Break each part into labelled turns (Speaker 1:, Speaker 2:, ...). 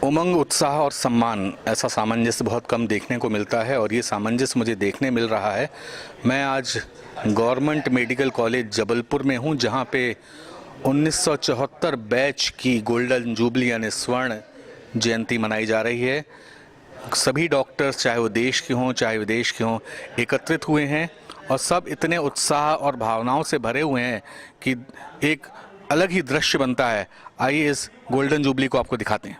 Speaker 1: उमंग, उत्साह और सम्मान, ऐसा सामंजस्य बहुत कम देखने को मिलता है और ये सामंजस्य मुझे देखने मिल रहा है। मैं आज गवर्नमेंट मेडिकल कॉलेज जबलपुर में हूँ, जहाँ पे 1974 बैच की गोल्डन जुबली यानी स्वर्ण जयंती मनाई जा रही है। सभी डॉक्टर्स, चाहे वो देश के हों चाहे विदेश के हों, एकत्रित हुए हैं और सब इतने उत्साह और भावनाओं से भरे हुए हैं कि एक अलग ही दृश्य बनता है। आइए इस गोल्डन जुबली को आपको दिखाते हैं।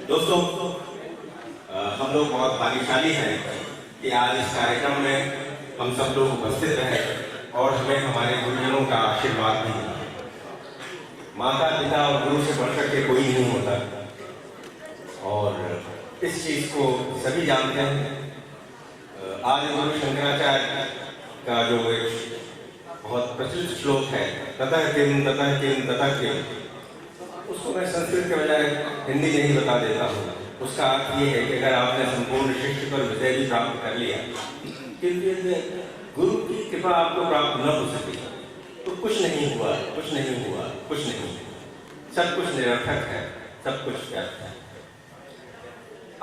Speaker 2: दोस्तों, हम लोग बहुत भाग्यशाली हैं कि आज इस कार्यक्रम में हम सब लोग उपस्थित रहे और हमें हमारे गुरुजनों का आशीर्वाद भी मिला। माता पिता और गुरु से बढ़कर के कोई नहीं होता और इस चीज को सभी जानते हैं। आज गुरु शंकराचार्य का जो एक बहुत प्रचलित श्लोक है, ततः किम ततः किम ततः किम, उसको मैं संस्कृत के बजाय हिंदी में ही बता देता हूँ। उसका अर्थ ये है कि अगर आपने संपूर्ण शिष्य पर विजय भी प्राप्त कर लिया, किंतु गुरु की कृपा आपको प्राप्त न हो सकी तो कुछ नहीं हुआ, कुछ नहीं हुआ, कुछ नहीं, सब कुछ निरर्थक है, सब कुछ व्यर्थ है।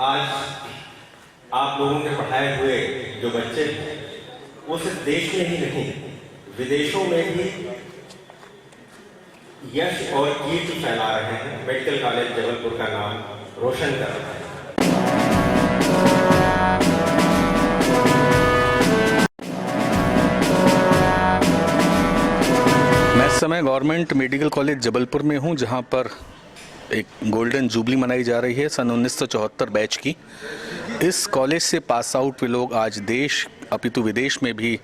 Speaker 2: आज आप लोगों के पढ़ाए हुए जो बच्चे हैं वो सिर्फ देश में ही नहीं, विदेशों में भी यश और कीर्ति फैला रहे हैं। मेडिकल कॉलेज जबलपुर का नाम रोशन कर रहा है।
Speaker 1: मैं इस समय गवर्नमेंट मेडिकल कॉलेज जबलपुर में हूँ, जहाँ पर एक गोल्डन जुबली मनाई जा रही है सन 1974 बैच की। इस कॉलेज से पास आउट हुए लोग आज देश अपितु विदेश में भी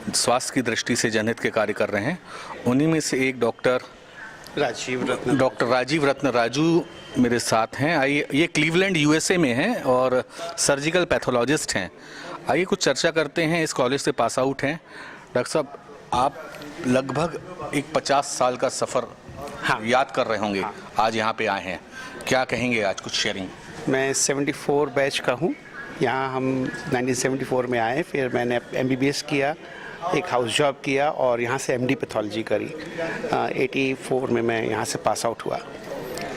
Speaker 1: स्वास्थ्य की दृष्टि से जनहित के कार्य कर रहे हैं। उन्हीं में से एक डॉक्टर राजीव रत्न राजू मेरे साथ हैं। आइए, ये क्लीवलैंड यूएसए में हैं और सर्जिकल पैथोलॉजिस्ट हैं। आइए कुछ चर्चा करते हैं। इस कॉलेज से पास आउट हैं। डॉक्टर साहब, आप लगभग एक 50 साल का सफ़र याद कर रहे होंगे। आज यहाँ पे आए हैं, क्या कहेंगे आज? कुछ शेयरिंग।
Speaker 3: मैं 74 बैच का हूँ। यहाँ हम 1974 में आए, फिर मैंने MBBS किया, एक हाउस जॉब किया और यहाँ से MD पैथोलॉजी करी। 84 में मैं यहाँ से पास आउट हुआ।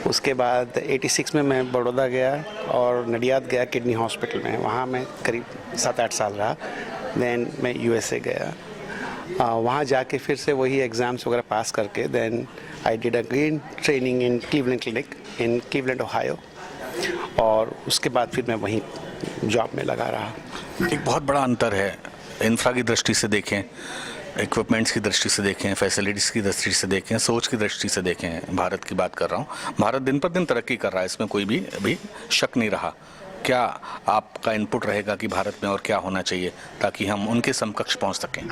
Speaker 3: उसके बाद 86 में मैं बड़ौदा गया और नडियाद गया किडनी हॉस्पिटल में। वहाँ मैं करीब 7-8 साल रहा। देन मैं USA गया। वहाँ जाके फिर से वही एग्ज़ाम्स वगैरह पास करके then I did again training in Cleveland Clinic in Cleveland Ohio, और उसके बाद फिर मैं वहीं जॉब में लगा रहा।
Speaker 1: एक बहुत बड़ा अंतर है, इंफ्रा की दृष्टि से देखें, इक्विपमेंट्स की दृष्टि से देखें, फैसिलिटीज़ की दृष्टि से देखें, सोच की दृष्टि से देखें। भारत की बात कर रहा हूँ। भारत दिन पर दिन तरक्की कर रहा है, इसमें कोई भी अभी शक नहीं रहा। क्या आपका इनपुट रहेगा कि भारत में और क्या होना चाहिए ताकि हम उनके समकक्ष पहुँच सकें?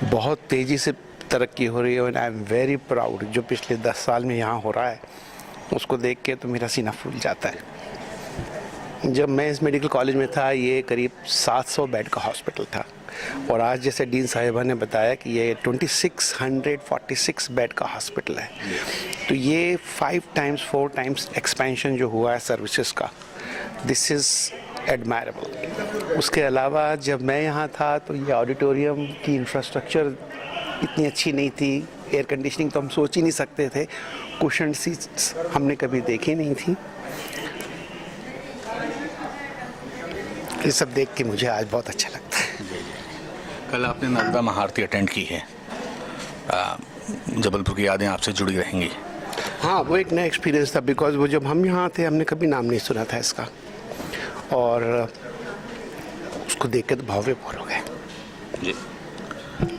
Speaker 3: बहुत तेज़ी से तरक्की हो रही है और आई एम वेरी प्राउड। जो पिछले 10 साल में यहाँ हो रहा है उसको देख के तो मेरा सीना फूल जाता है। जब मैं इस मेडिकल कॉलेज में था ये करीब 700 बेड का हॉस्पिटल था और आज जैसे डीन साहिबा ने बताया कि ये 2646 बेड का हॉस्पिटल है। तो ये 4 टाइम्स एक्सपेंशन जो हुआ है सर्विसेज का, दिस इज़ एडमायरेबल। उसके अलावा जब मैं यहाँ था तो ये ऑडिटोरियम की इंफ्रास्ट्रक्चर इतनी अच्छी नहीं थी, एयर कंडीशनिंग तो हम सोच ही नहीं सकते थे, कुशन सीट्स हमने कभी देखी नहीं थी। ये सब देख के मुझे आज बहुत अच्छा लगता है।
Speaker 1: कल आपने नर्मदा महाआरती अटेंड की है, जबलपुर की यादें आपसे जुड़ी रहेंगी।
Speaker 3: हाँ, वो एक नया एक्सपीरियंस था, बिकॉज वो जब हम यहाँ थे हमने कभी नाम नहीं सुना था इसका, और उसको देख के तो भावविभोर हो गए।
Speaker 1: जी,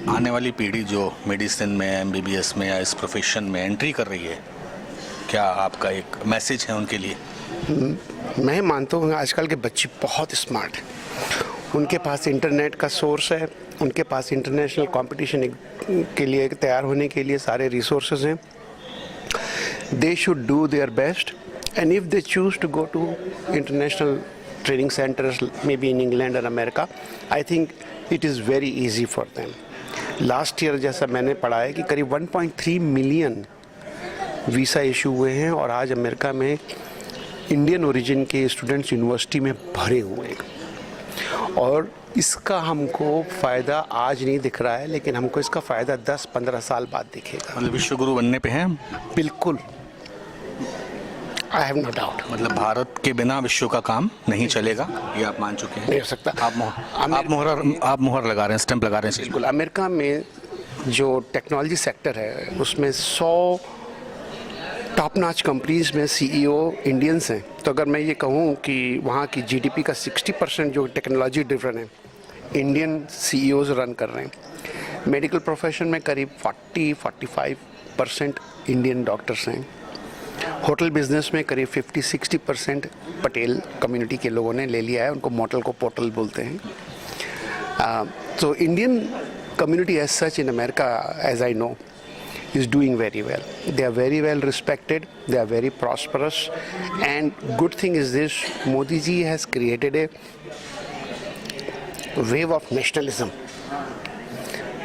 Speaker 1: आने वाली पीढ़ी जो मेडिसिन में, MBBS में या इस प्रोफेशन में एंट्री कर रही है, क्या आपका एक मैसेज है उनके लिए?
Speaker 3: मैं मानता हूँ आजकल के बच्चे बहुत स्मार्ट हैं, उनके पास इंटरनेट का सोर्स है, उनके पास इंटरनेशनल कंपटीशन के लिए तैयार होने के लिए सारे रिसोर्सेज हैं. They should do their best, and if they choose to go to international training centers, maybe in England or America, I think it is very easy for them. Last year जैसा मैंने पढ़ा है कि करीब 1.3 million visa issue हुए हैं और आज अमेरिका में इंडियन ओरिजिन के स्टूडेंट्स यूनिवर्सिटी में भरे हुए हैं. और इसका हमको फ़ायदा आज नहीं दिख रहा है, लेकिन हमको इसका फ़ायदा 10-15 साल बाद दिखेगा.
Speaker 1: मतलब विश्व गुरु बनने पे हैं.
Speaker 3: बिल्कुल, आई हैव नो डाउट.
Speaker 1: मतलब भारत के बिना विश्व का काम नहीं चलेगा, ये आप मान चुके हैं.
Speaker 3: नहीं हो सकता.
Speaker 1: आप मोहर लगा रहे हैं, स्टैंप लगा रहे हैं.
Speaker 3: बिल्कुल. अमेरिका में जो टेक्नोलॉजी सेक्टर है उसमें 100 टॉप नॉच कंपनीज में सीईओ इंडियंस हैं. तो अगर मैं ये कहूँ कि वहाँ की जीडीपी का 60% जो टेक्नोलॉजी ड्रिवन है, इंडियन सीईओज रन कर रहे हैं. मेडिकल प्रोफेशन में करीब 40-45% इंडियन डॉक्टर्स हैं. होटल बिजनेस में करीब 50-60% पटेल कम्युनिटी के लोगों ने ले लिया है. उनको मोटल को पोर्टल बोलते हैं. तो Indian community as such in America, as I know, is doing very well. They are very well respected, they are very prosperous, and good thing is this, Modi ji has created a wave of nationalism.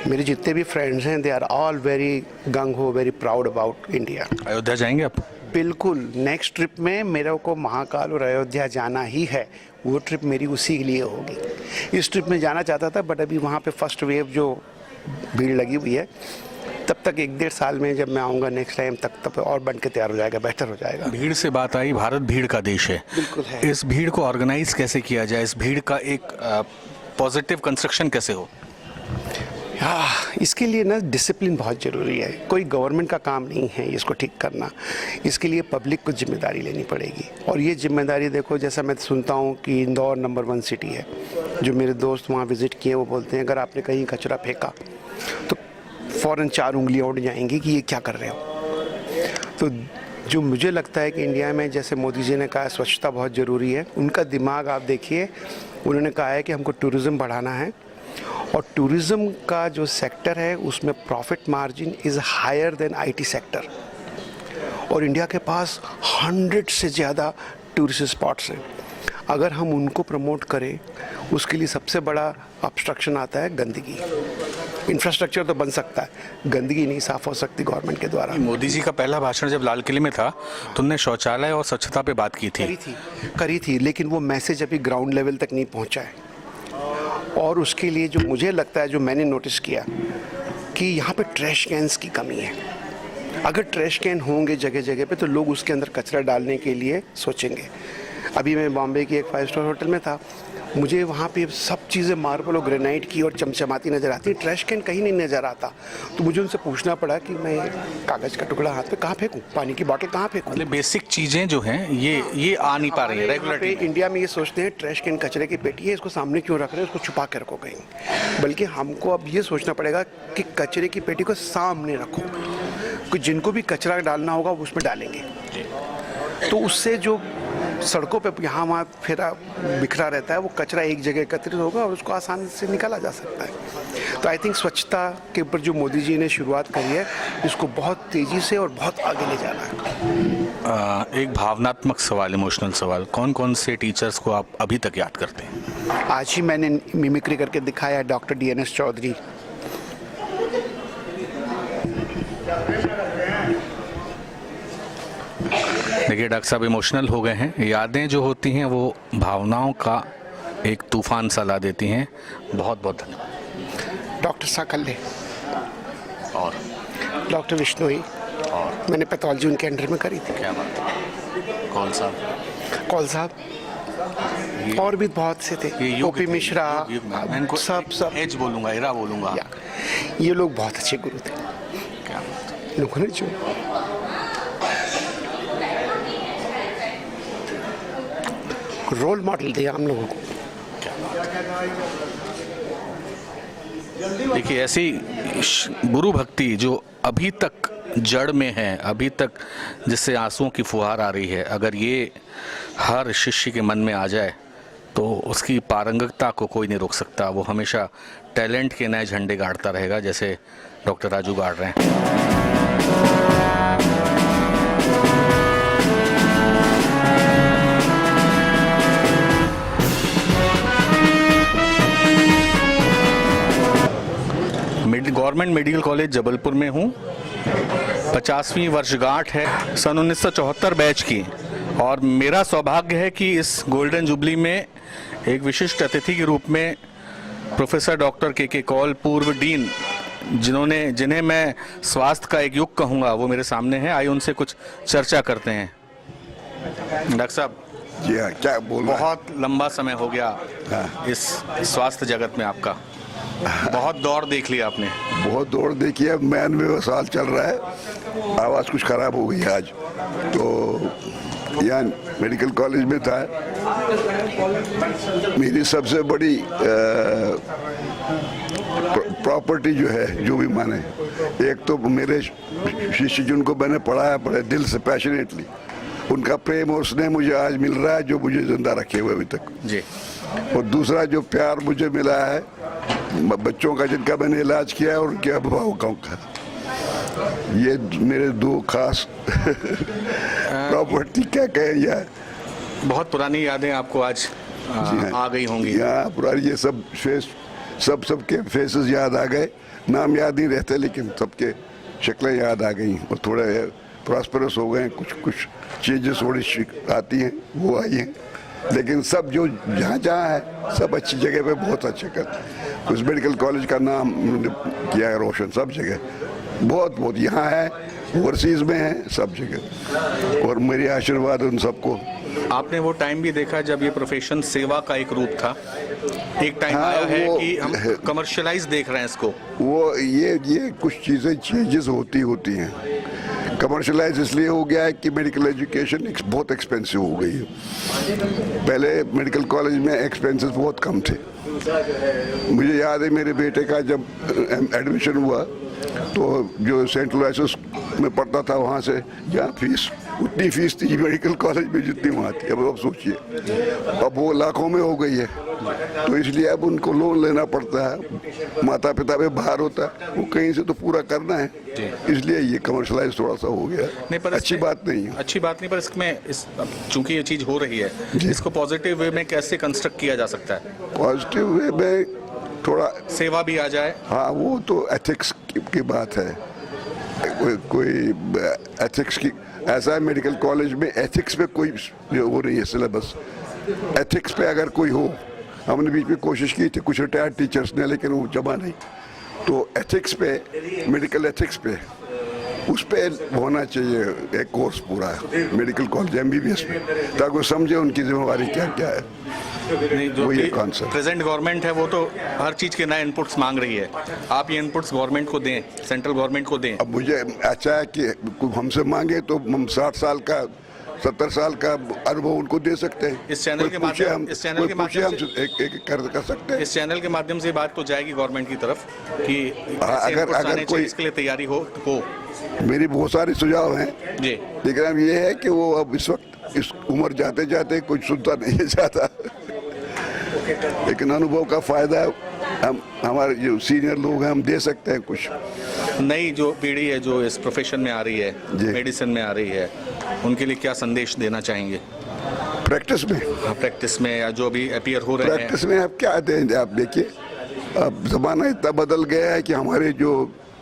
Speaker 3: मेरे जितने भी friends हैं, they are all very gung ho, very proud about India.
Speaker 1: Ayodhya जाएंगे आप?
Speaker 3: बिल्कुल. Next trip में मेरे को महाकाल और अयोध्या जाना ही है. वो ट्रिप मेरी उसी के लिए होगी. इस ट्रिप में जाना चाहता था, बट अभी वहाँ पे फर्स्ट वेव जो भीड़ लगी हुई है, तब तक 1-1.5 साल में जब मैं आऊँगा नेक्स्ट टाइम तब और बन के तैयार हो जाएगा, बेहतर हो जाएगा.
Speaker 1: भीड़ से बात आई. भारत भीड़ का देश है.
Speaker 3: बिल्कुल है.
Speaker 1: इस भीड़ को ऑर्गेनाइज कैसे किया जाए? इस भीड़ का एक पॉजिटिव कंस्ट्रक्शन कैसे हो?
Speaker 3: इसके लिए ना डिसिप्लिन बहुत ज़रूरी है. कोई गवर्नमेंट का काम नहीं है इसको ठीक करना. इसके लिए पब्लिक को जिम्मेदारी लेनी पड़ेगी. और ये जिम्मेदारी देखो, जैसा मैं सुनता हूँ कि इंदौर नंबर 1 सिटी है. जो मेरे दोस्त वहाँ विज़िट किए वो बोलते हैं अगर आपने कहीं कचरा फेंका तो फ़ौरन 4 उंगलियाँ उठ जाएंगी कि ये क्या कर रहे हो. तो जो मुझे लगता है कि इंडिया में, जैसे मोदी जी ने कहा स्वच्छता बहुत ज़रूरी है, उनका दिमाग आप देखिए. उन्होंने कहा है कि हमको टूरिज़्म बढ़ाना है, और टूरिज़्म का जो सेक्टर है उसमें profit margin is higher than IT sector. और इंडिया के पास 100 से ज़्यादा टूरिस्ट स्पॉट्स हैं. अगर हम उनको प्रमोट करें, उसके लिए सबसे बड़ा ऑब्स्ट्रक्शन आता है गंदगी. इंफ्रास्ट्रक्चर तो बन सकता है, गंदगी नहीं साफ़ हो सकती गवर्नमेंट के द्वारा.
Speaker 1: मोदी जी का पहला भाषण जब लाल किले में था तो उन्होंने शौचालय और स्वच्छता पे बात की
Speaker 3: थी, लेकिन वो मैसेज अभी ग्राउंड लेवल तक नहीं पहुंचा है. और उसके लिए जो मुझे लगता है, जो मैंने नोटिस किया, कि यहाँ पे ट्रैश कैंस की कमी है. अगर ट्रैश कैन होंगे जगह जगह पे तो लोग उसके अंदर कचरा डालने के लिए सोचेंगे. अभी मैं बॉम्बे की एक 5 स्टार होटल में था, मुझे वहाँ पे सब चीज़ें मार्बल और ग्रेनाइट की और चमचमाती नज़र आती है. ट्रैश कैन कहीं नहीं नज़र आता. तो मुझे उनसे पूछना पड़ा कि मैं कागज़ का टुकड़ा हाथ पे कहाँ फेंकूँ, पानी की बोतल कहाँ फेंकूँ.
Speaker 1: मतलब बेसिक चीज़ें जो हैं ये आ नहीं पा रही है रेगुलर.
Speaker 3: इंडिया में ये सोचते हैं ट्रैश कैन कचरे की पेटी है, इसको सामने क्यों रख रहे हैं, इसको छुपा के रखो कहीं. बल्कि हमको अब ये सोचना पड़ेगा कि कचरे की पेटी को सामने रखो, कि जिनको भी कचरा डालना होगा वो उसमें डालेंगे. तो उससे जो सड़कों पे यहाँ वहाँ फिरा बिखरा रहता है, वो कचरा एक जगह एकत्रित होगा और उसको आसानी से निकाला जा सकता है. तो आई थिंक स्वच्छता के ऊपर जो मोदी जी ने शुरुआत करी है, इसको बहुत तेज़ी से और बहुत आगे ले जाना है.
Speaker 1: एक भावनात्मक सवाल, इमोशनल सवाल, कौन कौन से टीचर्स को आप अभी तक याद करते हैं?
Speaker 3: आज ही मैंने मिमिक्री करके दिखाया, डॉक्टर DNS चौधरी.
Speaker 1: देखिए डॉक्टर साहब इमोशनल हो गए हैं. यादें जो होती हैं वो भावनाओं का एक तूफान सा ला देती हैं. बहुत बहुत धन्यवाद.
Speaker 3: डॉक्टर साकल्ले
Speaker 1: और
Speaker 3: डॉक्टर विश्नोई,
Speaker 1: और
Speaker 3: मैंने पैथोलॉजी उनके अंडर में करी थी.
Speaker 1: क्या बात है. कौन साहब
Speaker 3: और भी बहुत से थे. ओपी मिश्रा, सब
Speaker 1: एज बोलूँगा, एरा बोलूँगा.
Speaker 3: ये लोग बहुत अच्छे गुरु थे.
Speaker 1: क्या
Speaker 3: लोगों ने जो रोल मॉडल दिया हम लोगों को.
Speaker 1: देखिए ऐसी गुरु भक्ति जो अभी तक जड़ में है अभी तक, जिससे आंसुओं की फुहार आ रही है, अगर ये हर शिष्य के मन में आ जाए तो उसकी पारंगतता को कोई नहीं रोक सकता। वो हमेशा टैलेंट के नए झंडे गाड़ता रहेगा, जैसे डॉक्टर राजू गाड़ रहे हैं। गवर्नमेंट मेडिकल कॉलेज जबलपुर में हूँ। 50वीं वर्षगांठ है सन 1974 बैच की, और मेरा सौभाग्य है कि इस गोल्डन जुबली में एक विशिष्ट अतिथि के रूप में प्रोफेसर डॉक्टर के कौल, पूर्व डीन, जिन्हें मैं स्वास्थ्य का एक युग कहूँगा, वो मेरे सामने हैं। आइए उनसे कुछ चर्चा करते हैं। डॉक्टर साहब
Speaker 4: जी हाँ, क्या बोल रहा है?
Speaker 1: बहुत लंबा समय हो गया इस स्वास्थ्य जगत में आपका, बहुत दौड़ देख लिया आपने।
Speaker 4: बहुत दौड़ देखी है, 99वां साल चल रहा है। आवाज़ कुछ ख़राब हो गई है आज, तो यहाँ मेडिकल कॉलेज में था। मेरी सबसे बड़ी प्रॉपर्टी जो है, जो भी माने, एक तो मेरे शिष्य जिनको मैंने पढ़ाया बड़े दिल से, पैशनेटली, उनका प्रेम और स्नेह मुझे आज मिल रहा है, जो मुझे जिंदा रखे हुए अभी तक
Speaker 1: जी।
Speaker 4: और दूसरा जो प्यार मुझे मिला है बच्चों का, जिनका मैंने इलाज किया है, और उनके अभिभावकों का, ये मेरे दो खास प्रॉपर्टी क्या कहें यार।
Speaker 1: बहुत पुरानी यादें आपको आज आ गई होंगी।
Speaker 4: यहाँ पुरानी ये सब फेस, सबके फेसेस याद आ गए। नाम याद नहीं रहते, लेकिन सबके शक्लें याद आ गई और थोड़े प्रॉस्परस हो गए। कुछ चेंजेस थोड़ी आती हैं, वो आई हैं, लेकिन सब जो जहाँ है सब अच्छी जगह पे बहुत अच्छे कर। उस मेडिकल कॉलेज का नाम उन्होंने किया है रोशन सब जगह, बहुत यहाँ है, ओवरसीज में है, सब जगह। और मेरी आशीर्वाद उन सबको।
Speaker 1: आपने वो टाइम भी देखा जब ये प्रोफेशन सेवा का एक रूप था, एक टाइम आया है कि हम कमर्शियलाइज देख रहे हैं इसको। वो
Speaker 4: ये कुछ चीज़ें चेंजेस होती हैं। कमर्शलाइज इसलिए हो गया है कि मेडिकल एजुकेशन बहुत एक्सपेंसिव हो गई है। पहले मेडिकल कॉलेज में एक्सपेंसेस बहुत कम थे। मुझे याद है मेरे बेटे का जब एडमिशन हुआ तो जो सेंट लुइस में पढ़ता था, वहाँ से यहाँ फीस उतनी फीस थी मेडिकल कॉलेज में जितनी वहाँ थी। अब सोचिए, अब वो लाखों में हो गई है, तो इसलिए अब उनको लोन लेना पड़ता है। माता पिता पे भार होता है, वो कहीं से तो पूरा करना है, इसलिए ये कमर्शलाइज थोड़ा सा हो गया।
Speaker 1: नहीं, पर
Speaker 4: अच्छी बात नहीं है।
Speaker 1: अच्छी बात नहीं, पर इसमें चूंकि ये चीज़ हो रही है, इसको पॉजिटिव वे में कैसे कंस्ट्रक्ट किया जा सकता है?
Speaker 4: पॉजिटिव वे में थोड़ा
Speaker 1: सेवा भी आ जाए।
Speaker 4: हाँ, वो तो एथिक्स की बात है। कोई एथिक्स की, ऐसा है मेडिकल कॉलेज में एथिक्स पे कोई वो नहीं है सिलेबस। एथिक्स पे अगर कोई हो, हमने बीच में कोशिश की थी कुछ रिटायर्ड टीचर्स ने, लेकिन वो जमा नहीं। तो एथिक्स पे, मेडिकल एथिक्स पे, उस पे होना चाहिए एक कोर्स पूरा मेडिकल कॉलेज MBBS में, ताकि वो समझे उनकी जिम्मेवारी क्या क्या है।
Speaker 1: नहीं, जो
Speaker 4: ये कॉन्सेप्ट
Speaker 1: प्रेजेंट गवर्नमेंट है वो तो हर चीज़ के नए इनपुट्स मांग रही है। आप ये इनपुट्स गवर्नमेंट को दें, सेंट्रल गवर्नमेंट को दें।
Speaker 4: अब मुझे अच्छा है कि हमसे मांगे तो हम 60 साल का 70 साल का अनुभव उनको दे सकते हैं।
Speaker 1: इस चैनल के माध्यम से
Speaker 4: कर सकते हैं।
Speaker 1: इस चैनल के माध्यम से बात तो जाएगी गवर्नमेंट की तरफ कि
Speaker 4: अगर कोई
Speaker 1: इसके लिए तैयारी हो।
Speaker 4: मेरी बहुत सारे सुझाव हैं
Speaker 1: जी,
Speaker 4: लेकिन अब ये है कि वो अब इस वक्त इस उम्र जाते जाते कुछ सुनता नहीं है ज़्यादा, लेकिन अनुभव का फायदा हम, हमारे जो सीनियर लोग हैं, हम दे सकते हैं कुछ।
Speaker 1: नई जो पीढ़ी है जो इस प्रोफेशन में आ रही है, मेडिसिन में आ रही है, उनके लिए क्या संदेश देना चाहेंगे?
Speaker 4: प्रैक्टिस में,
Speaker 1: प्रैक्टिस में या जो भी अपीयर हो रहे हैं,
Speaker 4: प्रैक्टिस में आप क्या दें? आप देखिए, अब ज़माना इतना बदल गया है कि हमारे जो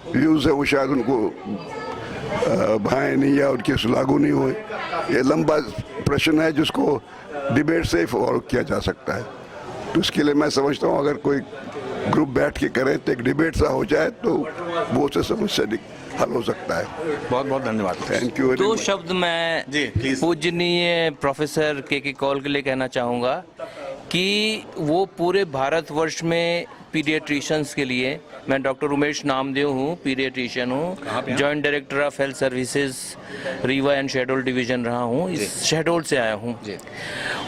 Speaker 4: व्यूज़ है वो शायद उनको भाए नहीं या उनके लागू नहीं हुए। ये लंबा प्रश्न है जिसको डिबेट से और किया जा सकता है। तो इसके लिए मैं समझता हूँ अगर कोई ग्रुप बैठ के करे तो एक डिबेट सा हो जाए तो बहुत से समस्या हल हो सकता है।
Speaker 1: बहुत बहुत धन्यवाद,
Speaker 4: थैंक यू।
Speaker 5: दो शब्द मैं
Speaker 1: जी प्लीज
Speaker 5: पूजनीय प्रोफेसर के कौल के लिए कहना चाहूँगा कि वो पूरे भारतवर्ष में पीडियाट्रिशियंस के लिए, मैं डॉक्टर उमेश नामदेव हूँ, पीडियाट्रिशियन हूँ, joint director of health services Rewa and Shahdol division रहा हूँ, इस शहडोल से आया हूँ।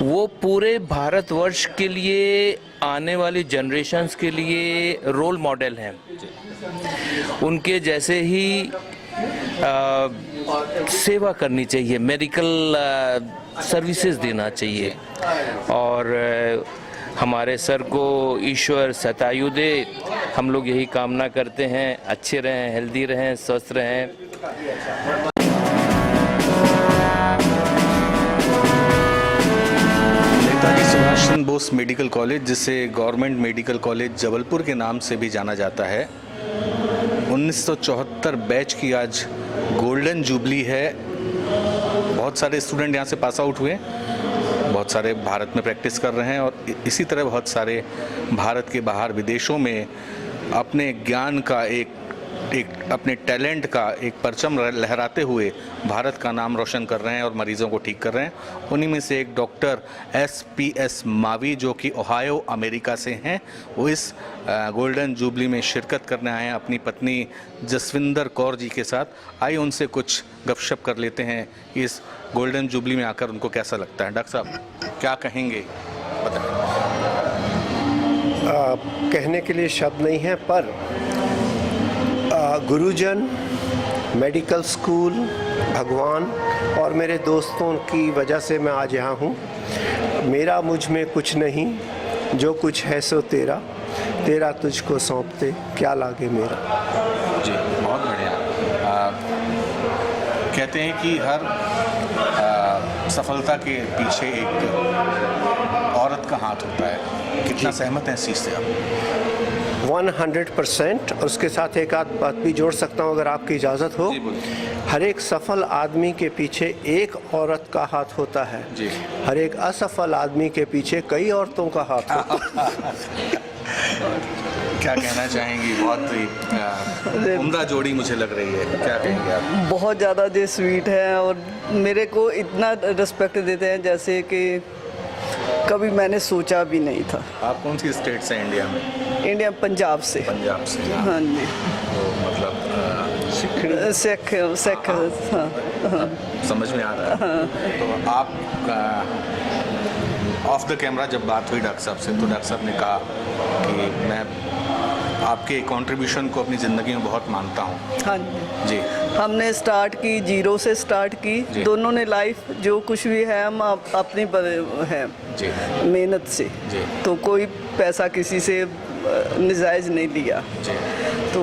Speaker 5: वो पूरे भारतवर्ष के लिए, आने वाली जनरेशन्स के लिए रोल मॉडल हैं। उनके जैसे ही सेवा करनी चाहिए, मेडिकल सर्विसेज देना चाहिए। और हमारे सर को ईश्वर शतायु दे, हम लोग यही कामना करते हैं, अच्छे रहें, हेल्दी रहें, स्वस्थ रहें।
Speaker 1: नेताजी सुभाष चंद्र बोस मेडिकल कॉलेज, जिसे गवर्नमेंट मेडिकल कॉलेज जबलपुर के नाम से भी जाना जाता है, 1974 बैच की आज गोल्डन जुबली है। बहुत सारे स्टूडेंट यहाँ से पास आउट हुए, बहुत सारे भारत में प्रैक्टिस कर रहे हैं और इसी तरह बहुत सारे भारत के बाहर विदेशों में अपने ज्ञान का एक अपने टैलेंट का एक परचम लहराते हुए भारत का नाम रोशन कर रहे हैं और मरीजों को ठीक कर रहे हैं। उन्हीं में से एक डॉक्टर SPS मावी, जो कि ओहायो अमेरिका से हैं, वो इस गोल्डन जुबली में शिरकत करने आए हैं अपनी पत्नी जसविंदर कौर जी के साथ। आइए उनसे कुछ गपशप कर लेते हैं, इस गोल्डन जुबली में आकर उनको कैसा लगता है। डॉक्टर साहब क्या कहेंगे, बताएं।
Speaker 6: कहने के लिए शब्द नहीं है, पर गुरुजन, मेडिकल स्कूल, भगवान और मेरे दोस्तों की वजह से मैं आज यहाँ हूँ। मेरा मुझ में कुछ नहीं, जो कुछ है सो तेरा, तेरा तुझको सौंपते क्या लागे मेरा।
Speaker 1: जी बहुत बढ़िया। कहते हैं कि हर सफलता के पीछे एक औरत का हाथ होता है, कितना सहमत है इस चीज़ से आप?
Speaker 6: 100%। और उसके साथ एक आध बात भी जोड़ सकता हूँ अगर आपकी इजाज़त हो। हर एक सफल आदमी के पीछे एक औरत का हाथ होता है
Speaker 1: जी।
Speaker 6: हर एक असफल आदमी के पीछे कई औरतों का हाथ होता है।
Speaker 1: क्या कहना चाहेंगी? बहुत ही उम्दा जोड़ी मुझे लग रही है, क्या कहेंगे आप?
Speaker 7: बहुत ज़्यादा जे स्वीट है और मेरे को इतना रिस्पेक्ट देते हैं जैसे कि कभी मैंने सोचा भी नहीं था।
Speaker 1: आप कौन सी स्टेट से इंडिया में?
Speaker 7: इंडिया, पंजाब से।
Speaker 1: पंजाब से।
Speaker 7: हाँ जी।
Speaker 1: तो मतलब
Speaker 7: सिख हाँ, हाँ।
Speaker 1: समझ में आ रहा है। तो आप ऑफ द कैमरा जब बात हुई डॉक्टर साहब से, तो डॉक्टर साहब ने कहा कि मैं आपके कंट्रीब्यूशन को अपनी ज़िंदगी में बहुत मानता हूँ।
Speaker 7: हाँ
Speaker 1: जी।
Speaker 7: हमने स्टार्ट की, जीरो से स्टार्ट की। दोनों ने लाइफ जो कुछ भी है हम अपनी है
Speaker 1: जी
Speaker 7: मेहनत से
Speaker 1: जी।
Speaker 7: तो कोई पैसा किसी से नजायज़ नहीं लिया।
Speaker 1: जी
Speaker 7: तो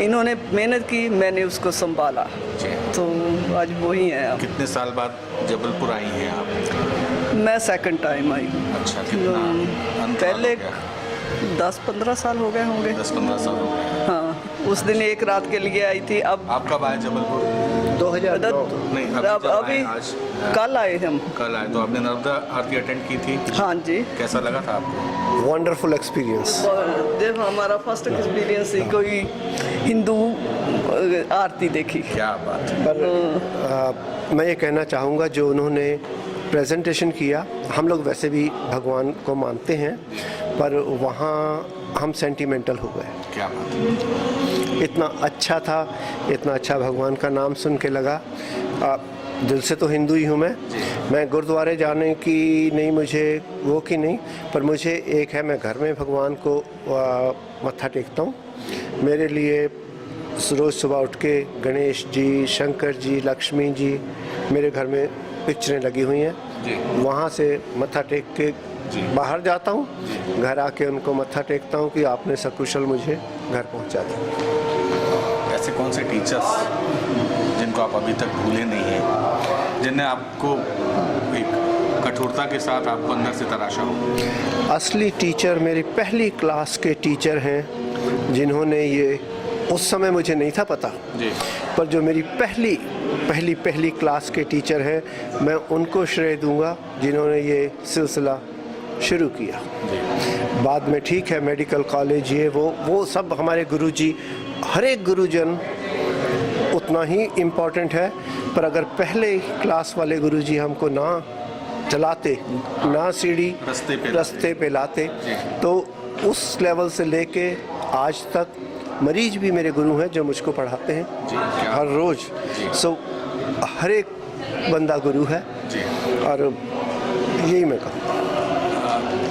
Speaker 7: इन्होंने मेहनत की, मैंने उसको संभाला।
Speaker 1: जी।
Speaker 7: तो आज वही है। अब
Speaker 1: कितने साल बाद जबलपुर आई हैं आप?
Speaker 7: मैं सेकंड टाइम आई।
Speaker 1: अच्छा, कितना अंतराल
Speaker 7: पहले
Speaker 1: हो गया?
Speaker 7: 10-15 साल हो गए होंगे।
Speaker 1: 10-15 साल हो गए।
Speaker 7: हाँ, उस दिन एक रात के लिए आई थी। अब
Speaker 1: आप कब आए जबलपुर?
Speaker 6: 2009।
Speaker 1: नहीं,
Speaker 7: अब अभी
Speaker 1: आज
Speaker 7: कल आए हम।
Speaker 1: कल आए। तो आपने नर्मदा आरती अटेंड की थी?
Speaker 7: हाँ जी।
Speaker 1: कैसा लगा था आपको?
Speaker 6: Wonderful experience.
Speaker 7: जब हमारा फर्स्ट एक्सपीरियंस ही कोई हिंदू आरती देखी।
Speaker 1: क्या बात है।
Speaker 6: पर मैं ये कहना चाहूँगा जो उन्होंने प्रेजेंटेशन किया, हम लोग वैसे भी भगवान को मानते हैं, पर वहाँ हम सेंटिमेंटल हो गए।
Speaker 1: क्या बात है।
Speaker 6: इतना अच्छा था, इतना अच्छा भगवान का नाम सुन के लगा। दिल से तो हिंदू ही हूँ मैं गुरुद्वारे जाने की नहीं, मुझे वो की नहीं, पर मुझे एक है, मैं घर में भगवान को मत्था टेकता हूँ। मेरे लिए रोज़ सुबह उठ के गणेश जी, शंकर जी, लक्ष्मी जी, मेरे घर में पिक्चरें लगी हुई हैं। वहाँ से मत्था टेक के बाहर जाता हूँ, घर आके उनको मत्था टेकता हूँ कि आपने सकुशल मुझे घर पहुँचा दिया।
Speaker 1: ऐसे कौन से टीचर्स जिनको आप अभी तक भूले नहीं हैं, जिनने आपको एक कठोरता के साथ आपको अंदर से तराशा हो?
Speaker 6: असली टीचर मेरी पहली क्लास के टीचर हैं, जिन्होंने ये, उस समय मुझे नहीं था पता
Speaker 1: जी।
Speaker 6: पर जो मेरी पहली क्लास के टीचर हैं, मैं उनको श्रेय दूंगा जिन्होंने ये सिलसिला शुरू किया। बाद में ठीक है मेडिकल कॉलेज, ये वो सब हमारे गुरुजी, हर एक गुरुजन उतना ही इम्पोर्टेंट है, पर अगर पहले क्लास वाले गुरुजी हमको ना चलाते, ना सीढ़ी रास्ते पे लाते, तो उस लेवल से लेके आज तक मरीज भी मेरे गुरु हैं जो मुझको पढ़ाते हैं हर रोज़। सो हर एक बंदा गुरु है और यही मैं कहूँ।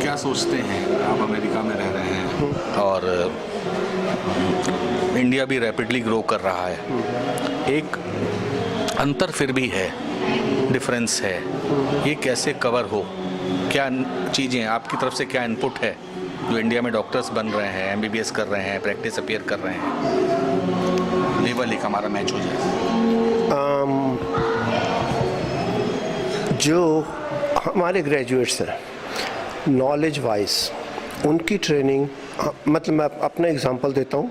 Speaker 1: क्या क्या सोचते हैं, आप अमेरिका में रह रहे हैं और इंडिया भी रैपिडली ग्रो कर रहा है, एक अंतर फिर भी है, डिफरेंस है, ये कैसे कवर हो? क्या चीज़ें आपकी तरफ से, क्या इनपुट है जो इंडिया में डॉक्टर्स बन रहे हैं, एमबीबीएस कर रहे हैं, प्रैक्टिस अपीयर कर रहे हैं, लेवल एक हमारा मैच हो जाए?
Speaker 6: जो हमारे ग्रेजुएट्स हैं नॉलेज वाइज, उनकी ट्रेनिंग, मतलब मैं अपना एग्जांपल देता हूँ,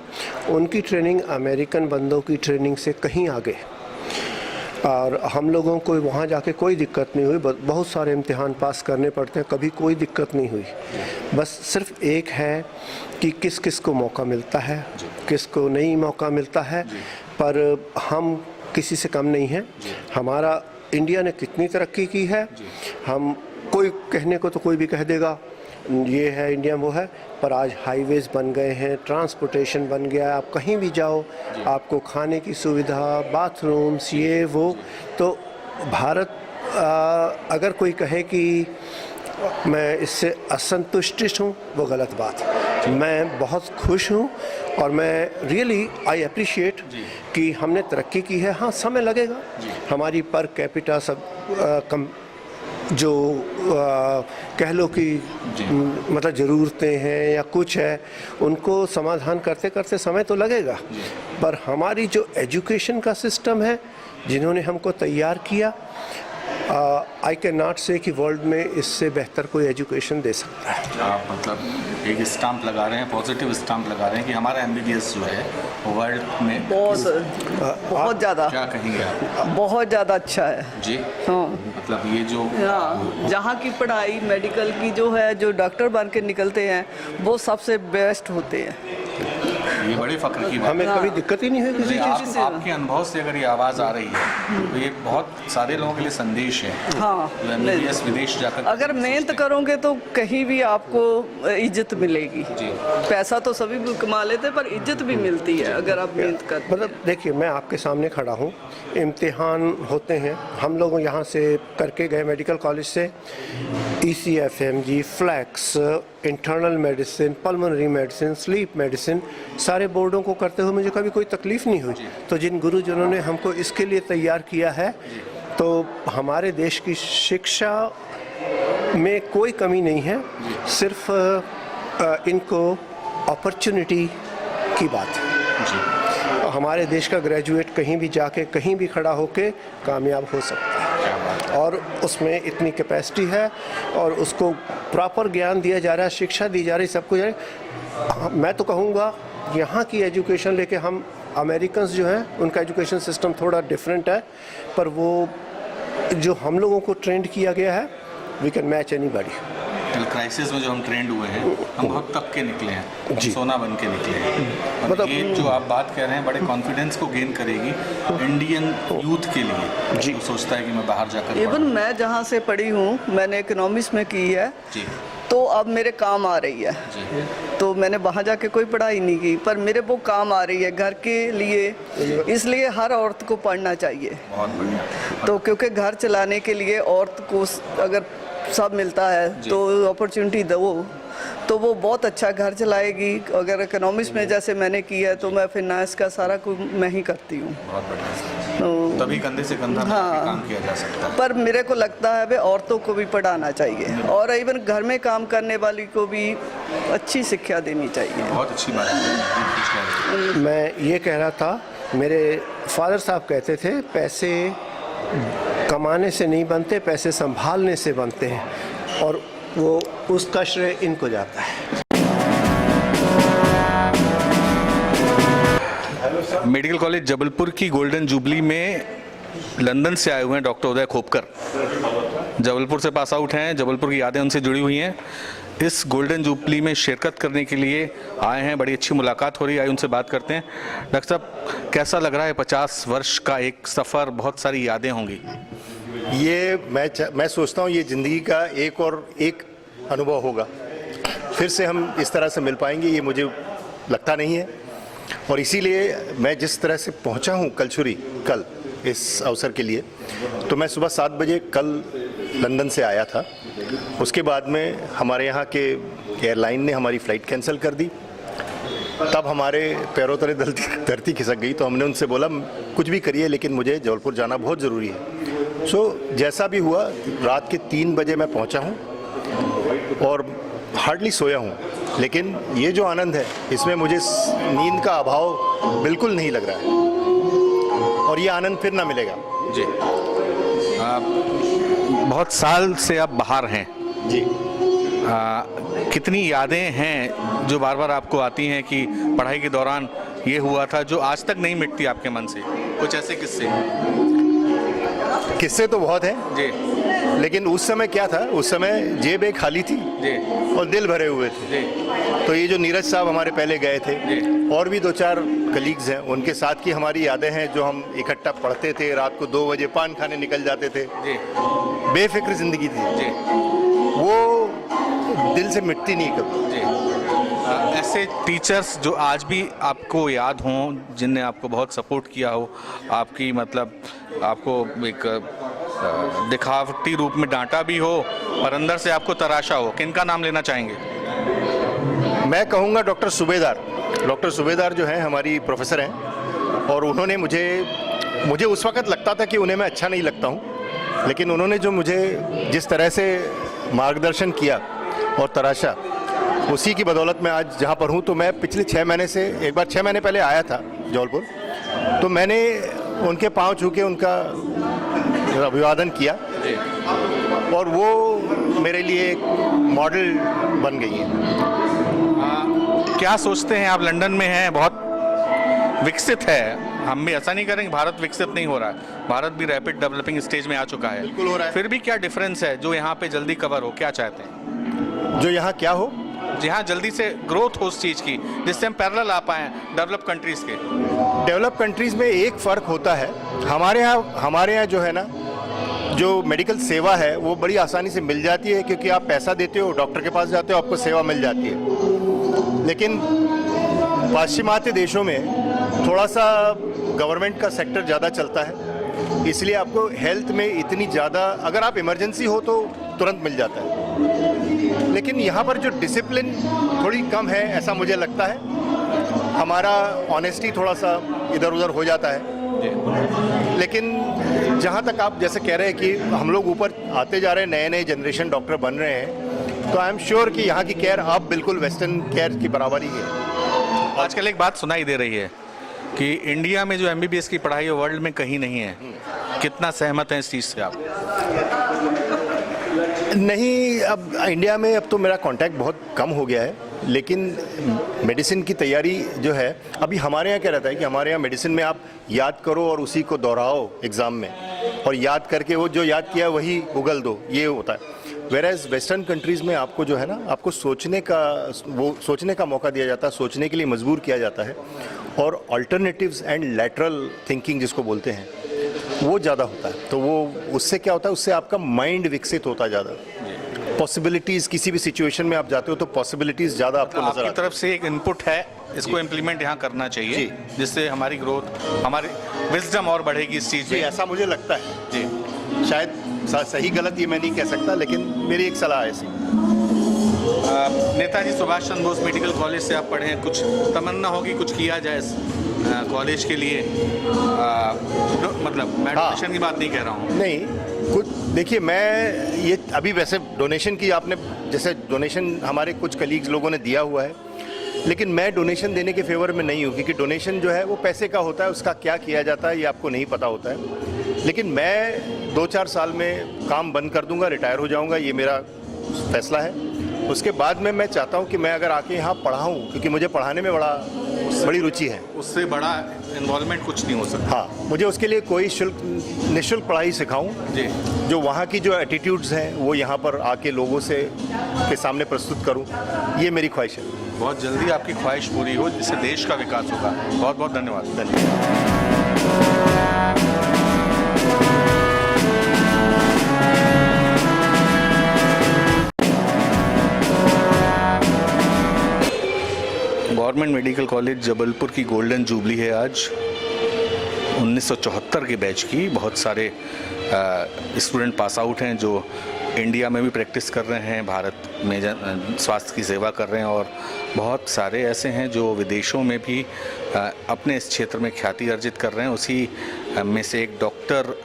Speaker 6: उनकी ट्रेनिंग अमेरिकन बंदों की ट्रेनिंग से कहीं आगे। और हम लोगों को वहाँ जाके कोई दिक्कत नहीं हुई, बहुत सारे इम्तिहान पास करने पड़ते हैं, कभी कोई दिक्कत नहीं हुई। बस सिर्फ एक है कि किस किस को मौका मिलता है, किस को नहीं मौका मिलता है, पर हम किसी से कम नहीं हैं। हमारा इंडिया ने कितनी तरक्की की है, हम कोई कहने को तो कोई भी कह देगा ये है इंडिया वो है, पर आज हाईवेज बन गए हैं, ट्रांसपोर्टेशन बन गया है, आप कहीं भी जाओ आपको खाने की सुविधा, बाथरूम्स, ये वो। तो भारत, अगर कोई कहे कि मैं इससे असंतुष्ट हूँ, वो गलत बात है। मैं बहुत खुश हूँ और मैं रियली आई अप्रिशिएट कि हमने तरक्की की है। हाँ, समय लगेगा, हमारी पर कैपिटा सब कम जो कह लो कि मतलब ज़रूरतें हैं या कुछ है, उनको समाधान करते करते समय तो लगेगा। पर हमारी जो एजुकेशन का सिस्टम है, जिन्होंने हमको तैयार किया, आई कैन नॉट से कि वर्ल्ड में इससे बेहतर कोई एजुकेशन दे सकता है।
Speaker 1: आप मतलब एक स्टाम्प लगा रहे हैं, पॉजिटिव स्टाम्प लगा रहे हैं कि हमारा एमबीबीएस जो है वर्ल्ड में
Speaker 7: बहुत ज़्यादा,
Speaker 1: क्या कहेंगे आप?
Speaker 7: बहुत ज़्यादा अच्छा है
Speaker 1: जी।
Speaker 7: हाँ,
Speaker 1: मतलब ये जो
Speaker 7: जहाँ की पढ़ाई मेडिकल की जो है, जो डॉक्टर बन के निकलते हैं, वो सबसे बेस्ट होते हैं।
Speaker 1: ये बड़े फख्र की बात
Speaker 6: हमें
Speaker 1: है।
Speaker 6: कभी दिक्कत ही नहीं हुई किसी चीज़ से।
Speaker 1: आपके अनुभव से अगर ये आवाज़ आ रही है तो ये बहुत सारे लोगों के लिए संदेश है।
Speaker 7: हाँ,
Speaker 1: जो एमबीबीएस विदेश जाकर
Speaker 7: अगर मेहनत करोगे तो कहीं भी आपको इज्जत मिलेगी।
Speaker 1: जी।
Speaker 7: पैसा तो सभी भी कमा लेते, पर इज्जत भी मिलती है अगर आप मेहनत करते हैं।
Speaker 6: मतलब देखिए, मैं आपके सामने खड़ा हूँ, इम्तिहान होते हैं, हम लोग यहाँ से करके गए मेडिकल कॉलेज से, ECFMG, FLEX, internal medicine, pulmonary medicine, sleep medicine, सारे बोर्डों को करते हुए मुझे कभी कोई तकलीफ़ नहीं हुई। तो जिन गुरुजनों ने हमको इसके लिए तैयार किया है, तो हमारे देश की शिक्षा में कोई कमी नहीं है, सिर्फ इनको अपॉर्चुनिटी की बात है। हमारे देश का ग्रेजुएट कहीं भी जाके कहीं भी खड़ा होके कामयाब हो सकता है, और उसमें इतनी कैपेसिटी है और उसको प्रॉपर ज्ञान दिया जा रहा है, शिक्षा दी जा रही, सब कुछ है। मैं तो कहूँगा यहाँ की एजुकेशन लेके हम अमेरिकन्स जो हैं, उनका एजुकेशन सिस्टम थोड़ा डिफरेंट है, पर वो जो हम लोगों को ट्रेंड किया गया है, we can match anybody.
Speaker 1: Crisis में जो हम ट्रेंड हुए हैं, हम बहुत तक के निकले हैं, हम
Speaker 6: जी।
Speaker 1: सोना बन के निकले हैं। और
Speaker 6: मतलब
Speaker 1: ये जो आप बात कह रहे हैं बड़े कॉन्फिडेंस को गेन करेगी इंडियन यूथ के लिए,
Speaker 6: जी।
Speaker 1: जो सोचता है कि मैं बाहर जाकर
Speaker 7: इवन
Speaker 1: पढूं।
Speaker 7: मैं जहाँ से पढ़ी हूँ, मैंने इकोनॉमिक्स में की है,
Speaker 1: जी
Speaker 7: तो अब मेरे काम आ रही है।
Speaker 1: जी।
Speaker 7: तो मैंने वहाँ जाके कोई पढ़ाई नहीं की, पर मेरे वो काम आ रही है घर के लिए, इसलिए हर औरत को पढ़ना चाहिए।
Speaker 1: बहुत बढ़िया।
Speaker 7: तो क्योंकि घर चलाने के लिए औरत को अगर सब मिलता है तो अपॉर्चुनिटी दो, तो वो बहुत अच्छा घर चलाएगी। अगर इकोनॉमिक्स में जैसे मैंने किया है, तो मैं फिनांस का सारा कुछ मैं ही करती हूँ।
Speaker 1: बहुत बढ़िया।
Speaker 7: तो
Speaker 1: तभी कंधे से कंधा मिला के काम किया जा सकता है।
Speaker 7: पर मेरे को लगता है वे औरतों को भी पढ़ाना चाहिए, और इवन घर में काम करने वाली को भी अच्छी शिक्षा देनी चाहिए।
Speaker 1: बहुत अच्छी बात है।
Speaker 6: मैं ये कह रहा था, मेरे फादर साहब कहते थे, पैसे कमाने से नहीं बनते, पैसे संभालने से बनते हैं, और वो उसका श्रेय इनको जाता है।
Speaker 1: मेडिकल कॉलेज जबलपुर की गोल्डन जुबली में लंदन से आए हुए हैं डॉक्टर उदय खोपकर। जबलपुर से पास आउट हैं, जबलपुर की यादें उनसे जुड़ी हुई हैं। इस गोल्डन जुबली में शिरकत करने के लिए आए हैं, बड़ी अच्छी मुलाकात हो रही है, आइए उनसे बात करते हैं। डॉक्टर साहब, कैसा लग रहा है? 50 वर्ष का एक सफ़र, बहुत सारी यादें होंगी।
Speaker 8: ये मैं सोचता हूँ ये ज़िंदगी का एक और एक अनुभव होगा, फिर से हम इस तरह से मिल पाएंगे ये मुझे लगता नहीं है। और इसीलिए मैं जिस तरह से पहुँचा हूँ कल इस अवसर के लिए, तो मैं सुबह 7 बजे कल लंदन से आया था। उसके बाद में हमारे यहाँ के एयरलाइन ने हमारी फ़्लाइट कैंसिल कर दी। तब हमारे पैरों तले धरती खिसक गई। तो हमने उनसे बोला कुछ भी करिए लेकिन मुझे जबलपुर जाना बहुत ज़रूरी है। जैसा भी हुआ रात के 3 बजे मैं पहुंचा हूं और हार्डली सोया हूं, लेकिन ये जो आनंद है इसमें मुझे नींद का अभाव बिल्कुल नहीं लग रहा है और ये आनंद फिर ना मिलेगा।
Speaker 1: जी, बहुत साल से आप बाहर हैं
Speaker 8: जी।
Speaker 1: कितनी यादें हैं जो बार बार आपको आती हैं कि पढ़ाई के दौरान ये हुआ था, जो आज तक नहीं मिटती आपके मन से? कुछ ऐसे
Speaker 8: किस्से तो बहुत हैं
Speaker 1: जी,
Speaker 8: लेकिन उस समय क्या था, उस समय जेबें खाली थी
Speaker 1: जी,
Speaker 8: और दिल भरे हुए थे।
Speaker 1: जी,
Speaker 8: तो ये जो नीरज साहब हमारे पहले गए थे
Speaker 1: जी।
Speaker 8: और भी 2-4 कलीग्स हैं, उनके साथ की हमारी यादें हैं जो हम इकट्ठा पढ़ते थे, रात को 2 बजे पान खाने निकल जाते थे।
Speaker 1: जी,
Speaker 8: बेफिक्र जिंदगी थी
Speaker 1: जी,
Speaker 8: वो, दिल से मिटती नहीं कभी।
Speaker 1: जी। ऐसे टीचर्स जो आज भी आपको याद हों, जिनने आपको बहुत सपोर्ट किया हो, आपकी मतलब आपको एक दिखावटी रूप में डांटा भी हो और अंदर से आपको तराशा हो, किनका नाम लेना चाहेंगे?
Speaker 8: मैं कहूँगा डॉक्टर सूबेदार। डॉक्टर सूबेदार जो हैं हमारी प्रोफेसर हैं और उन्होंने मुझे उस वक़्त लगता था कि उन्हें मैं अच्छा नहीं लगता हूँ, लेकिन उन्होंने जो मुझे जिस तरह से मार्गदर्शन किया और तराशा, उसी की बदौलत मैं आज जहाँ पर हूँ। तो मैं पिछले 6 महीने से, एक बार 6 महीने पहले आया था जबलपुर, तो मैंने उनके पाँव छू के उनका अभिवादन किया और वो मेरे लिए एक मॉडल बन गई है।
Speaker 1: क्या सोचते हैं आप? लंदन में हैं, बहुत विकसित है, हम भी ऐसा नहीं करेंगे भारत विकसित नहीं हो रहा है, भारत भी रैपिड डेवलपिंग स्टेज में आ चुका है।
Speaker 8: बिल्कुल हो रहा है।
Speaker 1: फिर भी क्या डिफरेंस है जो यहाँ पे जल्दी कवर हो? क्या चाहते हैं
Speaker 8: जो यहाँ क्या हो,
Speaker 1: जहाँ जल्दी से ग्रोथ हो उस चीज़ की, जिससे हम पैरेलल आ पाएँ डेवलप कंट्रीज़ के?
Speaker 8: डेवलप कंट्रीज़ में एक फ़र्क होता है, हमारे यहाँ जो है ना, जो मेडिकल सेवा है वो बड़ी आसानी से मिल जाती है, क्योंकि आप पैसा देते हो, डॉक्टर के पास जाते हो, आपको सेवा मिल जाती है। लेकिन पाश्चिमात्य देशों में थोड़ा सा गवर्नमेंट का सेक्टर ज़्यादा चलता है, इसलिए आपको हेल्थ में इतनी ज़्यादा, अगर आप इमरजेंसी हो तो तुरंत मिल जाता है। लेकिन यहाँ पर जो डिसिप्लिन थोड़ी कम है ऐसा मुझे लगता है, हमारा ऑनेस्टी थोड़ा सा इधर उधर हो जाता है। लेकिन जहाँ तक आप जैसे कह रहे हैं कि हम लोग ऊपर आते जा रहे हैं, नए नए जनरेशन डॉक्टर बन रहे हैं, तो आई एम श्योर कि यहाँ की केयर अब बिल्कुल वेस्टर्न केयर की बराबरी है।
Speaker 1: आजकल एक बात सुनाई दे रही है कि इंडिया में जो MBBS की पढ़ाई है वर्ल्ड में कहीं नहीं है। कितना सहमत हैं इस चीज़ से आप?
Speaker 8: नहीं, अब इंडिया में अब तो मेरा कांटेक्ट बहुत कम हो गया है, लेकिन मेडिसिन की तैयारी जो है, अभी हमारे यहाँ क्या रहता है कि हमारे यहाँ मेडिसिन में आप याद करो और उसी को दोहराओ एग्ज़ाम में, और याद करके वो जो याद किया वही उगल दो, ये होता है। वेरएज वेस्टर्न कंट्रीज़ में आपको जो है ना, आपको सोचने का मौका दिया जाता है, सोचने के लिए मजबूर किया जाता है, और अल्टरनेटिव्स एंड लैटरल थिंकिंग जिसको बोलते हैं वो ज़्यादा होता है। तो वो उससे क्या होता है, उससे आपका माइंड विकसित होता है ज़्यादा, पॉसिबिलिटीज़, किसी भी सिचुएशन में आप जाते हो तो पॉसिबिलिटीज़ ज़्यादा आपको नजर आती है।
Speaker 1: आपकी तरफ से एक इनपुट है, इसको इम्प्लीमेंट यहाँ करना चाहिए, जिससे हमारी ग्रोथ, हमारी विजडम और बढ़ेगी इस चीज़ में।
Speaker 8: ऐसा मुझे लगता है
Speaker 1: जी।
Speaker 8: शायद सही गलत ये मैं नहीं कह सकता, लेकिन मेरी एक सलाह है ऐसी।
Speaker 1: नेताजी सुभाष चंद्र बोस मेडिकल कॉलेज से आप पढ़े हैं, कुछ तमन्ना होगी कुछ किया जाए कॉलेज के लिए? मतलब मैं डोनेशन की बात नहीं कह रहा हूँ।
Speaker 8: नहीं, कुछ देखिए, मैं ये अभी वैसे डोनेशन की आपने, जैसे डोनेशन हमारे कुछ कलीग्स लोगों ने दिया हुआ है, लेकिन मैं डोनेशन देने के फेवर में नहीं हूँ, क्योंकि डोनेशन जो है वो पैसे का होता है, उसका क्या किया जाता है ये आपको नहीं पता होता है। लेकिन मैं 2-4 साल में काम बंद कर दूंगा, रिटायर हो जाऊंगा, ये मेरा फैसला है। उसके बाद में मैं चाहता हूँ कि मैं अगर आके यहाँ पढ़ाऊँ, क्योंकि मुझे पढ़ाने में बड़ी रुचि है।
Speaker 1: उससे बड़ा इन्वॉल्वमेंट कुछ नहीं हो सकता।
Speaker 8: हाँ, मुझे उसके लिए कोई निःशुल्क पढ़ाई सिखाऊं,
Speaker 1: जी,
Speaker 8: जो वहाँ की जो एटीट्यूड्स हैं वो यहाँ पर आके लोगों के सामने प्रस्तुत करूं, ये मेरी ख्वाहिश है।
Speaker 1: बहुत जल्दी आपकी ख्वाहिश पूरी हो, जिससे देश का विकास होगा। बहुत बहुत धन्यवाद। गवर्नमेंट मेडिकल कॉलेज जबलपुर की गोल्डन जुबली है आज, 1974 के बैच की। बहुत सारे स्टूडेंट पास आउट हैं जो इंडिया में भी प्रैक्टिस कर रहे हैं, भारत में स्वास्थ्य की सेवा कर रहे हैं, और बहुत सारे ऐसे हैं जो विदेशों में भी अपने इस क्षेत्र में ख्याति अर्जित कर रहे हैं। उसी में से एक डॉक्टर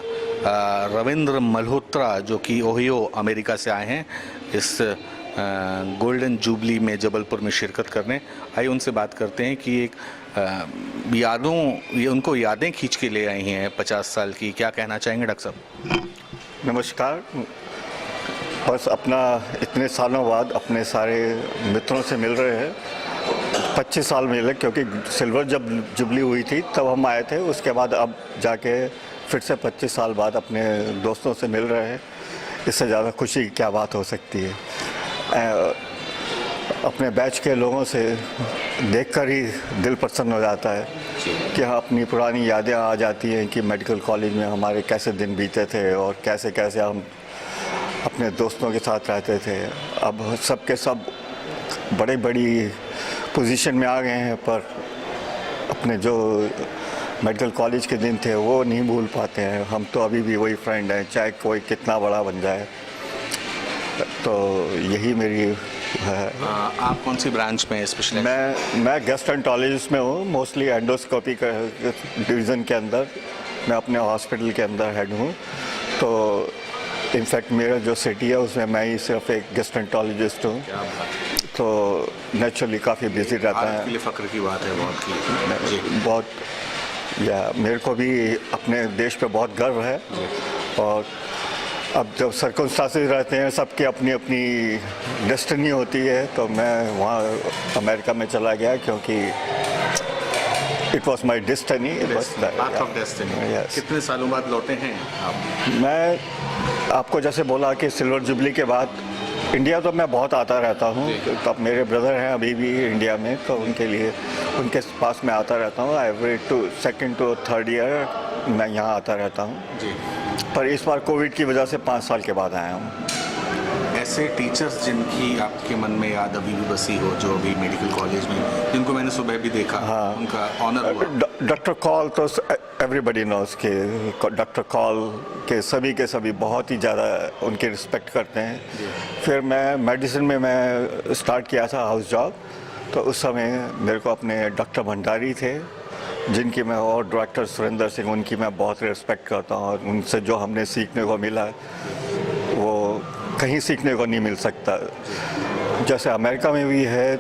Speaker 1: रविंद्र मल्होत्रा जो कि ओहियो अमेरिका से आए हैं इस गोल्डन जुबली में जबलपुर में शिरकत करने। आइए उनसे बात करते हैं कि एक उनको यादें खींच के ले आई हैं 50 साल की। क्या कहना चाहेंगे डॉक्टर साहब?
Speaker 9: नमस्कार। बस अपना इतने सालों बाद अपने सारे मित्रों से मिल रहे हैं। 25 साल मिले, क्योंकि सिल्वर जब जुबली हुई थी तब हम आए थे, उसके बाद अब जाके फिर से 25 साल बाद अपने दोस्तों से मिल रहे हैं। इससे ज़्यादा खुशी की क्या बात हो सकती है। अपने बैच के लोगों से देखकर ही दिल प्रसन्न हो जाता है कि हाँ, अपनी पुरानी यादें आ जाती हैं कि मेडिकल कॉलेज में हमारे कैसे दिन बीते थे और कैसे कैसे हम अपने दोस्तों के साथ रहते थे। अब सब के सब बड़ी पोजीशन में आ गए हैं, पर अपने जो मेडिकल कॉलेज के दिन थे वो नहीं भूल पाते हैं। हम तो अभी भी वही फ्रेंड हैं, चाहे कोई कितना बड़ा बन जाए। तो यही मेरी है।
Speaker 1: आप कौन सी ब्रांच में स्पेशलिस्ट?
Speaker 9: मैं गैस्ट्रोएंटरोलॉजिस्ट में हूँ, मोस्टली एंडोस्कोपी का डिवीज़न के अंदर। मैं अपने हॉस्पिटल के अंदर हेड हूँ। तो इनफैक्ट मेरा जो सिटी है उसमें मैं ही सिर्फ एक गैस्ट्रोएंटरोलॉजिस्ट हूँ। तो नेचुरली काफ़ी बिजी रहता है।
Speaker 1: आपके लिए फ़ख्र की बात है बहुत
Speaker 9: या मेरे को भी अपने देश पे बहुत गर्व है। और अब जब सर्कमस्टांसेस रहते हैं, सबकी अपनी अपनी डेस्टिनी होती है, तो मैं वहाँ अमेरिका में चला गया क्योंकि इट वॉज माई डेस्टिनी।
Speaker 1: कितने सालों बाद लौटे हैं आप?
Speaker 9: मैं आपको जैसे बोला कि सिल्वर जुबली के बाद इंडिया तो मैं बहुत आता रहता हूँ। तो अब मेरे ब्रदर हैं अभी भी इंडिया में, तो उनके पास मैं आता रहता हूँ। Every 2nd to 3rd year मैं यहाँ आता रहता हूँ। पर इस बार कोविड की वजह से 5 साल के बाद आया हूँ।
Speaker 1: ऐसे टीचर्स जिनकी आपके मन में याद अभी भी बसी हो, जो अभी मेडिकल कॉलेज में, जिनको मैंने सुबह भी देखा,
Speaker 9: हाँ,
Speaker 1: उनका ऑनर हुआ।
Speaker 9: डॉक्टर कॉल तो एवरीबडी नोज के डॉक्टर कॉल के सभी बहुत ही ज़्यादा उनके रिस्पेक्ट करते हैं। फिर मैं मेडिसिन में मैं स्टार्ट किया था हाउस जॉब, तो उस समय मेरे को अपने डॉक्टर भंडारी थे जिनकी मैं, और डॉक्टर सुरेंद्र सिंह, उनकी मैं बहुत रिस्पेक्ट करता हूँ। और उनसे जो हमने सीखने को मिला वो कहीं सीखने को नहीं मिल सकता। जैसे अमेरिका में भी है,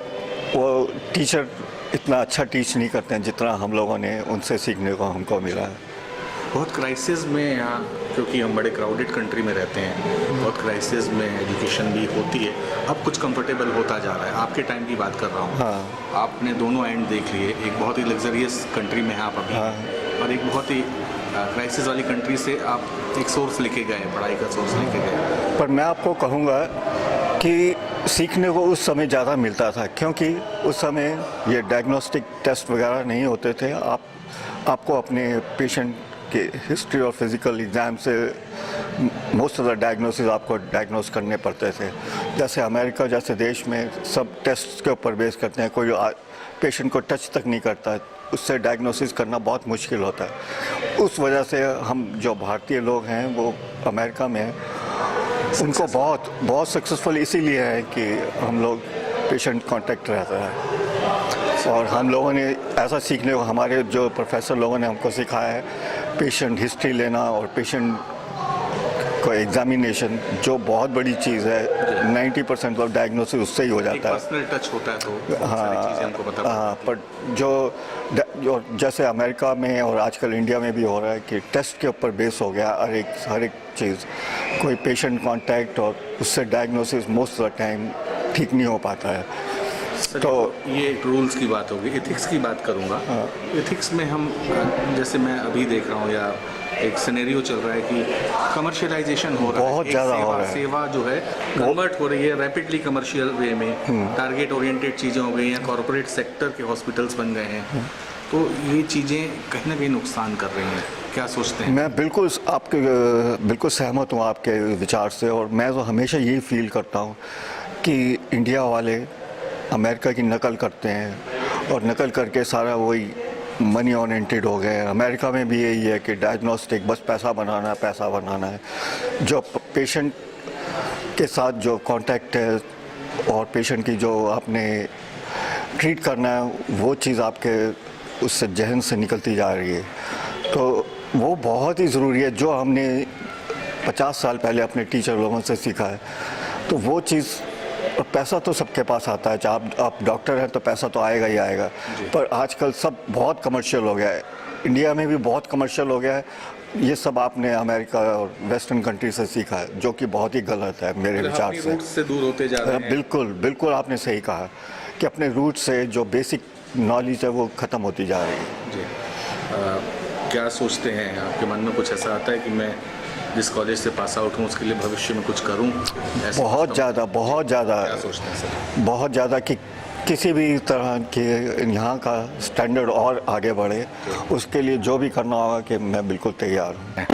Speaker 9: वो टीचर इतना अच्छा टीच नहीं करते हैं जितना हम लोगों ने उनसे सीखने को हमको मिला है।
Speaker 1: बहुत क्राइसिस में यहाँ, क्योंकि हम बड़े क्राउडेड कंट्री में रहते हैं, बहुत क्राइसिस में एजुकेशन भी होती है। अब कुछ कंफर्टेबल होता जा रहा है। आपके टाइम की बात कर रहा हूँ।
Speaker 9: हाँ।
Speaker 1: आपने दोनों एंड देख लिए। एक बहुत ही लग्जरियस कंट्री में हैं आप अभी,
Speaker 9: हाँ।
Speaker 1: और एक बहुत ही क्राइसिस वाली कंट्री से आप एक सोर्स लेके गए, पढ़ाई का सोर्स लेके गए।
Speaker 9: पर मैं आपको कहूँगा कि सीखने को उस समय ज़्यादा मिलता था, क्योंकि उस समय ये डायग्नोस्टिक टेस्ट वगैरह नहीं होते थे। आपको अपने पेशेंट के हिस्ट्री और फिज़िकल एग्ज़ाम से मोस्ट ऑफ द डायग्नोसिस आपको डायग्नोस करने पड़ते थे। जैसे अमेरिका जैसे देश में सब टेस्ट के ऊपर बेस करते हैं, कोई पेशेंट को टच तक नहीं करता, उससे डायग्नोसिस करना बहुत मुश्किल होता है। उस वजह से हम जो भारतीय लोग हैं वो अमेरिका में उनको बहुत सक्सेसफुल इसीलिए है कि हम लोग पेशेंट कांटेक्ट रहता है। और हम लोगों ने ऐसा सीखने को, हमारे जो प्रोफेसर लोगों ने हमको सिखाया है पेशेंट हिस्ट्री लेना और पेशेंट को एग्जामिनेशन, जो बहुत बड़ी चीज़ है। 90% ऑफ डायग्नोसिस उससे ही हो जाता है।
Speaker 1: पर्सनल टच होता है तो सारी चीज़ें हमको पता पड़ती हैं।
Speaker 9: हाँ, पर जो जैसे अमेरिका में और आजकल इंडिया में भी हो रहा है कि टेस्ट के ऊपर बेस हो गया हर एक चीज़। कोई पेशेंट कांटेक्ट और उससे diagnosis most of the time ठीक नहीं हो पाता है।
Speaker 1: तो ये रूल्स की बात होगी। एथिक्स की बात करूँगा। एथिक्स में हम, जैसे मैं अभी देख रहा हूँ, या एक सिनेरियो चल रहा है कि कमर्शियलाइजेशन हो रहा है,
Speaker 9: बहुत ज़्यादा हो रहा है।
Speaker 1: सेवा जो है कन्वर्ट हो रही है रैपिडली कमर्शियल वे में। टारगेट ओरिएंटेड चीज़ें हो गई हैं, कॉर्पोरेट सेक्टर के हॉस्पिटल्स बन गए हैं। तो ये चीज़ें कहीं ना कहीं नुकसान कर रही हैं। क्या सोचते हैं?
Speaker 9: मैं बिल्कुल बिल्कुल सहमत हूँ आपके विचार से। और मैं तो हमेशा यही फील करता हूँ कि इंडिया वाले अमेरिका की नकल करते हैं और नकल करके सारा वही मनी ओरिएंटेड हो गए हैं। अमेरिका में भी यही है कि डायग्नोस्टिक बस पैसा बनाना है। जो पेशेंट के साथ जो कांटेक्ट है और पेशेंट की जो आपने ट्रीट करना है वो चीज़ आपके उससे जहन से निकलती जा रही है, तो वो बहुत ही ज़रूरी है। जो हमने 50 साल पहले अपने टीचर लोगों से सीखा है, तो वो चीज़, पैसा तो सबके पास आता है, चाहे आप डॉक्टर हैं तो पैसा तो आएगा ही आएगा, पर आजकल सब बहुत कमर्शियल हो गया है। इंडिया में भी बहुत कमर्शियल हो गया है। ये सब आपने अमेरिका और वेस्टर्न कंट्री से सीखा है, जो कि बहुत ही गलत है मेरे विचार से।
Speaker 1: रूट से दूर होते जा रहे हैं।
Speaker 9: बिल्कुल बिल्कुल आपने सही कहा कि अपने रूट से जो बेसिक नॉलेज है वो ख़त्म होती जा रही है।
Speaker 1: जी। क्या सोचते हैं, आपके मन में कुछ ऐसा आता है कि मैं जिस कॉलेज से पास आउट हूँ उसके लिए भविष्य में कुछ करूँ?
Speaker 9: बहुत ज़्यादा
Speaker 1: क्या सोचते हैं सर?
Speaker 9: बहुत ज़्यादा कि किसी भी तरह के यहाँ का स्टैंडर्ड और आगे बढ़े, उसके लिए जो भी करना होगा कि मैं बिल्कुल तैयार हूँ।